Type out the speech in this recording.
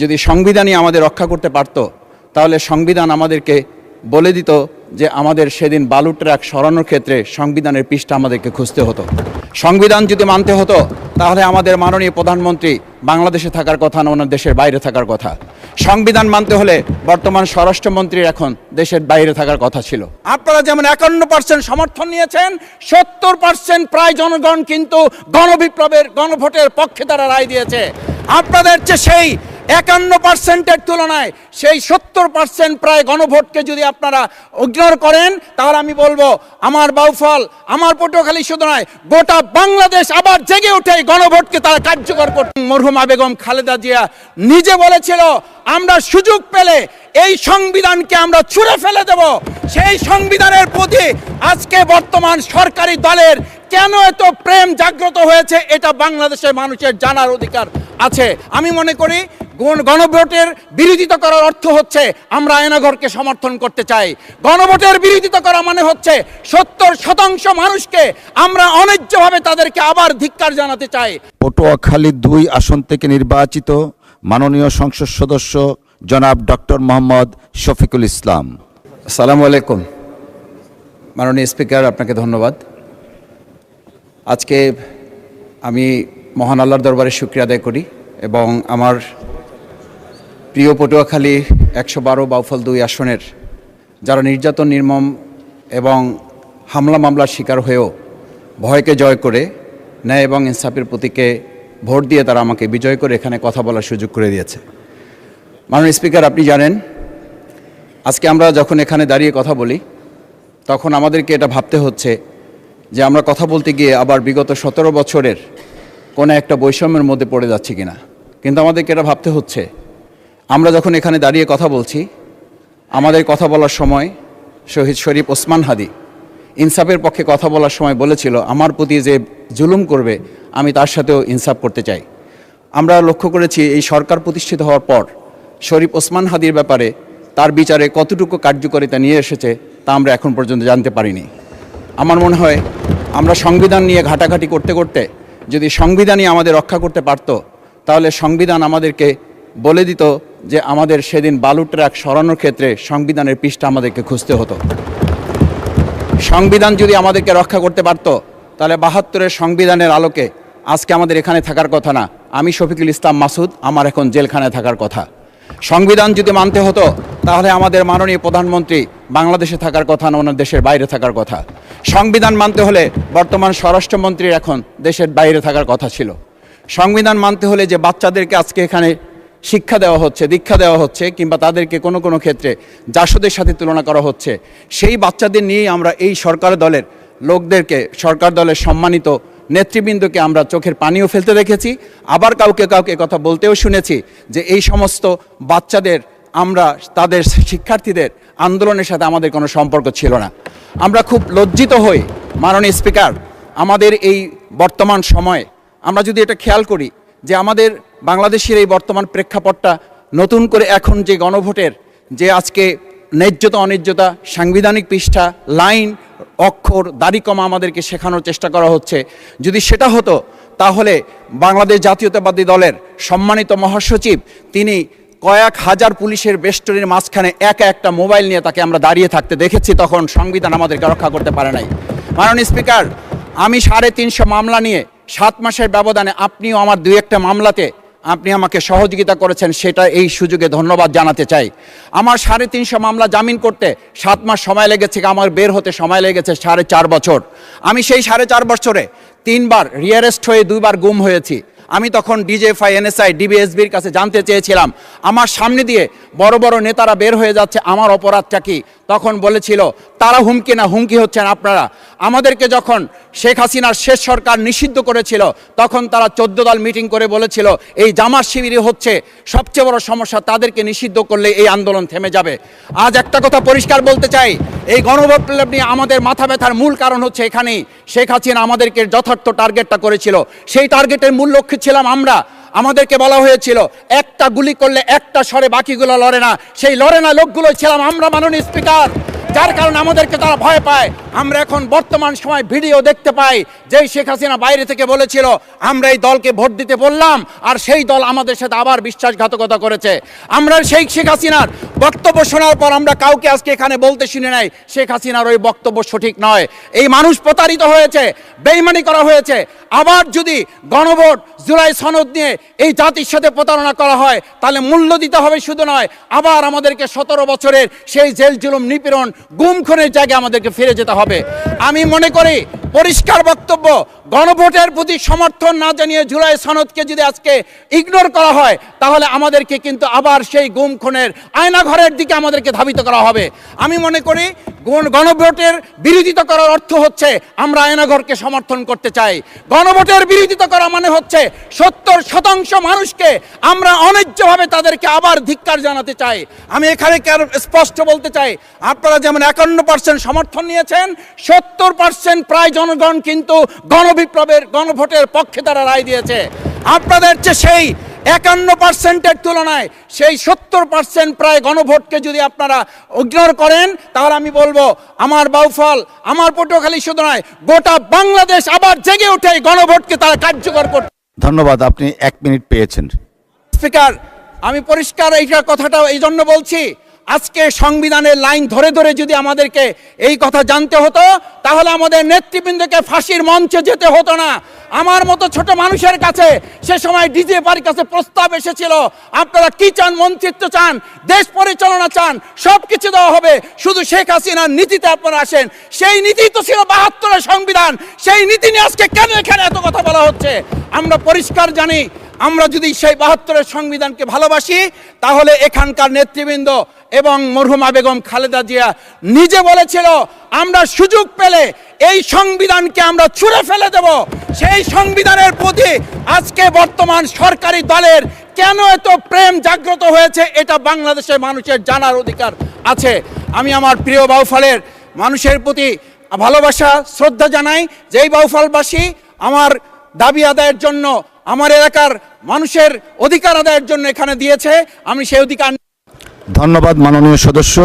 যদি সংবিধানই আমাদের রক্ষা করতে পারত, তাহলে সংবিধান আমাদেরকে বলে দিত যে আমাদের সেদিন বালু ট্রাক সরানোর ক্ষেত্রে সংবিধানের পৃষ্ঠা আমাদেরকে খুঁজতে হতো। সংবিধান যদি মানতে হতো, তাহলে আমাদের মাননীয় প্রধানমন্ত্রী বাংলাদেশে থাকার কথা না, ওনার দেশের বাইরে থাকার কথা। সংবিধান মানতে হলে বর্তমান স্বরাষ্ট্রমন্ত্রীর এখন দেশের বাইরে থাকার কথা ছিল। আপনারা যেমন 51% সমর্থন নিয়েছেন, 70% প্রায় জনগণ কিন্তু গণবিপ্লবের গণভোটের পক্ষে তারা রায় দিয়েছে। আপনাদের চেয়ে সেই 51%-এর তুলনায় সেই 70% প্রায় গণভোটকে যদি আপনারা ইগনোর করেন, তাহলে আমি বলবো আমার বাউফল, আমার পটুয়াখালী শুধু নয়, গোটা বাংলাদেশ আবার জেগে উঠে গণভোটকে তারা কার্যকর করতে। মরহুমা বেগম খালেদা জিয়া নিজে বলেছিল, আমরা সুযোগ পেলে এই সংবিধানকে আমরা ছুঁড়ে ফেলে দেব। সেই সংবিধানের প্রতি আজকে বর্তমান সরকারি দলের কেন এত প্রেম জাগ্রত হয়েছে, এটা বাংলাদেশের মানুষের জানার অধিকার আছে। আমি মনে করি গণভোটের বিরোধিতা করার অর্থ হচ্ছে আমরা আয়নাঘরকে সমর্থন করতে চাই। গণভোটের বিরোধিতা করা মানে হচ্ছে 70% মানুষকে আমরা অন্যায্যভাবে তাদেরকে আবার ধিক্কার জানাতে চাই। পটুয়াখালী 2 আসন থেকে নির্বাচিত মাননীয় সংসদ সদস্য জনাব ডক্টর মোহাম্মদ শফিকুল ইসলাম। আসসালামু আলাইকুম। মাননীয় স্পিকার, আপনাকে ধন্যবাদ। আজকে আমি মহান আল্লাহর দরবারে শুকরিয়া আদায় করি এবং আমার প্রিয় পটুয়াখালী 112 বাউফল 2 আসনের যারা নির্যাতন, নির্মম এবং হামলা মামলার শিকার হয়েও ভয়কে জয় করে ন্যায় এবং ইনসাফের প্রতীকে ভোট দিয়ে তারা আমাকে বিজয় করে এখানে কথা বলার সুযোগ করে দিয়েছে। মাননীয় স্পিকার, আপনি জানেন আজকে আমরা যখন এখানে দাঁড়িয়ে কথা বলি, তখন আমাদেরকে এটা ভাবতে হচ্ছে যে আমরা কথা বলতে গিয়ে আবার বিগত 17 বছরের কোনো একটা বৈষম্যের মধ্যে পড়ে যাচ্ছি কিনা। কিন্তু আমাদেরকে এটা ভাবতে হচ্ছে, আমরা যখন এখানে দাঁড়িয়ে কথা বলছি, আমাদের কথা বলার সময় শহীদ শরীফ ওসমান হাদি ইনসাফের পক্ষে কথা বলার সময় বলেছিল, আমার প্রতি যে জুলুম করবে আমি তার সাথেও ইনসাফ করতে চাই। আমরা লক্ষ্য করেছি এই সরকার প্রতিষ্ঠিত হওয়ার পর শরীফ ওসমান হাদির ব্যাপারে তার বিচারে কতটুকু কার্যকারিতা নিয়ে এসেছে তা আমরা এখন পর্যন্ত জানতে পারিনি। আমার মনে হয় আমরা সংবিধান নিয়ে ঘাটাঘাটি করতে করতে যদি সংবিধানই আমাদের রক্ষা করতে পারত, তাহলে সংবিধান আমাদেরকে বলে দিত যে আমাদের সেদিন বালু ট্রাক সরানোর ক্ষেত্রে সংবিধানের পৃষ্ঠা আমাদেরকে খুঁজতে হতো। সংবিধান যদি আমাদেরকে রক্ষা করতে পারত, তাহলে 72-এর সংবিধানের আলোকে আজকে আমাদের এখানে থাকার কথা না, আমি শফিকুল ইসলাম মাসুদ আমার এখন জেলখানায় থাকার কথা। সংবিধান যদি মানতে হতো, তাহলে আমাদের মাননীয় প্রধানমন্ত্রী বাংলাদেশে থাকার কথা না, ওনার দেশের বাইরে থাকার কথা। সংবিধান মানতে হলে বর্তমান স্বরাষ্ট্রমন্ত্রীর এখন দেশের বাইরে থাকার কথা ছিল। সংবিধান মানতে হলে যে বাচ্চাদেরকে আজকে এখানে শিক্ষা দেওয়া হচ্ছে, দীক্ষা দেওয়া হচ্ছে, কিংবা তাদেরকে কোনো কোনো ক্ষেত্রে জাসদের সাথে তুলনা করা হচ্ছে, সেই বাচ্চাদের নিয়েই আমরা এই সরকার দলের লোকদেরকে, সরকার দলের সম্মানিত নেতৃবৃন্দকে আমরা চোখের পানিও ফেলতে দেখেছি, আবার কাউকে কাউকে কথা বলতেও শুনেছি যে এই সমস্ত বাচ্চাদের, আমরা তাদের শিক্ষার্থীদের আন্দোলনের সাথে আমাদের কোনো সম্পর্ক ছিল না। আমরা খুব লজ্জিত হই মাননীয় স্পিকার, আমাদের এই বর্তমান সময়ে আমরা যদি এটা খেয়াল করি যে আমাদের বাংলাদেশের এই বর্তমান প্রেক্ষাপটটা নতুন করে এখন যে গণভোটের যে আজকে ন্যায্যতা অন্যায্যতা, সাংবিধানিক পৃষ্ঠা, লাইন, অক্ষর, দাড়িকমা আমাদেরকে শেখানোর চেষ্টা করা হচ্ছে, যদি সেটা হতো তাহলে বাংলাদেশ জাতীয়তাবাদী দলের সম্মানিত মহাসচিব তিনি কয়েক হাজার পুলিশের বেষ্টনীর মাঝখানে একা একটা মোবাইল নিয়ে তাকে আমরা দাঁড়িয়ে থাকতে দেখেছি, তখন সংবিধান আমাদেরকে রক্ষা করতে পারে নাই। মাননীয় স্পিকার, আমি 350 মামলা নিয়ে 7 মাসের ব্যবধানে, আপনিও আমার 2-1টা মামলাতে আপনি আমাকে সহযোগিতা করেছেন, সেটা এই সুযোগে ধন্যবাদ জানাতে চাই। আমার 350 মামলা জামিন করতে 7 মাস সময় লেগেছে, আমার বের হতে সময় লেগেছে 4.5 বছর। আমি সেই 4.5 বছরে 3 বার রিয়ারেস্ট হয়ে 2 বার গুম হয়েছি। আমি তখন ডিজিএফআই, এনএসআই, ডিবিএসবির কাছে জানতে চেয়েছিলাম, আমার সামনে দিয়ে বড় বড় নেতারা বের হয়ে যাচ্ছে, আমার অপরাধটা কি? তখন বলেছিল তারা হুমকি না, হুমকি হচ্ছেন আপনারা। আমাদেরকে যখন শেখ হাসিনার শেষ সরকার নিষিদ্ধ করেছিল, তখন তারা 14 দল মিটিং করে বলেছিল এই জামাত শিবিরই হচ্ছে সবচেয়ে বড় সমস্যা, তাদেরকে নিষিদ্ধ করলে এই আন্দোলন থেমে যাবে। আজ একটা কথা পরিষ্কার বলতে চাই, এই গণবিপ্লব নিয়ে আমাদের মাথা ব্যথার মূল কারণ হচ্ছে এখানেই শেখ হাসিনা আমাদেরকে যথার্থ টার্গেটটা করেছিল। সেই টার্গেটের মূল লক্ষ্য ছিলাম আমরা। আমাদেরকে বলা হয়েছিল একটা গুলি করলে একটা সরে বাকিগুলো লড়ে না, সেই লড়ে না লোকগুলো ছিলাম আমরা। মাননীয় স্পিকার, যার কারণে আমাদেরকে তারা ভয় পায়। আমরা এখন বর্তমান সময় ভিডিও দেখতে পাই যেই শেখ হাসিনা বাইরে থেকে বলেছিল আমরা এই দলকে ভোট দিতে বললাম আর সেই দল আমাদের সাথে আবার বিশ্বাসঘাতকতা করেছে। আমরা সেই শেখ হাসিনার বক্তব্য শোনার পর আমরা কাউকে আজকে এখানে বলতে শুনে নাই শেখ হাসিনার ওই বক্তব্য সঠিক নয়। এই মানুষ প্রতারিত হয়েছে, বেইমানি করা হয়েছে। আবার যদি গণভোট জুলাই সনদ নিয়ে এই জাতির সাথে প্রতারণা করা হয় তাহলে মূল্য দিতে হবে শুধু নয়, আবার আমাদেরকে 17 বছরের সেই জেল জুলুম নিপীড়ন গুম খুনের জায়গায় আমাদেরকে ফিরে যেতে হবে। আমি মনে করি পরিষ্কার বক্তব্য, গণভোটের প্রতি সমর্থন না জানিয়ে জুলাই সনদকে যদি আজকে ইগনোর করা হয় তাহলে আমাদেরকে কিন্তু আবার সেই গুম খুনের আয়নাঘরের দিকে আমাদেরকে ধাবিত করা হবে। আমি মনে করি গণভোটের বিরোধিতা করার অর্থ হচ্ছে আমরা আয়নাঘরকে সমর্থন করতে চাই। গণভোটের বিরোধিতা করা মানে হচ্ছে 70% মানুষকে আমরা অন্যায্যভাবে তাদেরকে আবার ধিক্কার জানাতে চাই। আমি এখানে স্পষ্ট বলতে চাই, আপনারা যেমন 51% সমর্থন নিয়েছেন, 70% প্রায় জনগণ কিন্তু গণবিপ্লবের গণভোটের পক্ষে তারা রায় দিয়েছে। আপনাদের চেয়ে সেই 51%-এর তুলনায় সেই 70% প্রায় গণভোটকে যদি আপনারা ইগনোর করেন তাহলে আমি বলবো আমার বাউফল, আমার পটুয়াখালী শুধু নয় গোটা বাংলাদেশ আবার জেগে উঠে এই গণভোটকে তারা কার্যকর করতে। ধন্যবাদ, আপনি 1 মিনিট পেয়েছেন। স্পিকার, আমি পরিষ্কার এইটা কথাটা এই জন্য বলছি, আজকে সংবিধানের লাইন ধরে ধরে যদি আমাদেরকে এই কথা জানতে হতো তাহলে আমাদের নেতৃবৃন্দকে ফাঁসির মঞ্চে যেতে হতো না। আমার মতো ছোট মানুষের কাছে সে সময় ডিজিএফআর কাছে প্রস্তাব এসেছিল, আপনারা কি চান, মন্ত্রিত্ব চান, দেশ পরিচালনা চান, সব কিছু দেওয়া হবে, শুধু শেখ হাসিনার নীতিতে আপনারা আসেন। সেই নীতি তো ছিল 72-এর সংবিধান, সেই নীতি নিয়ে আজকে কেন এখানে এত কথা বলা হচ্ছে? আমরা পরিষ্কার জানি, আমরা যদি সেই 72-এর সংবিধানকে ভালোবাসি তাহলে এখানকার নেতৃবৃন্দ এবং মরহুমা বেগম খালেদা জিয়া নিজে বলেছিল আমরা সুযোগ পেলে এই সংবিধানকে আমরা ছুঁড়ে ফেলে দেব। সেই সংবিধানের প্রতি আজকে বর্তমান সরকারি দলের কেন এত প্রেম জাগ্রত হয়েছে এটা বাংলাদেশের মানুষের জানার অধিকার আছে। আমি আমার প্রিয় বাউফলের মানুষের প্রতি ভালোবাসা শ্রদ্ধা জানাই। যেই বাউফলবাসী আমার দাবি আদায়ের জন্য, আমার এলাকার মানুষের অধিকার আদায়ের জন্য এখানে দিয়েছে, আমি সেই অধিকার। ধন্যবাদ মাননীয় সদস্য।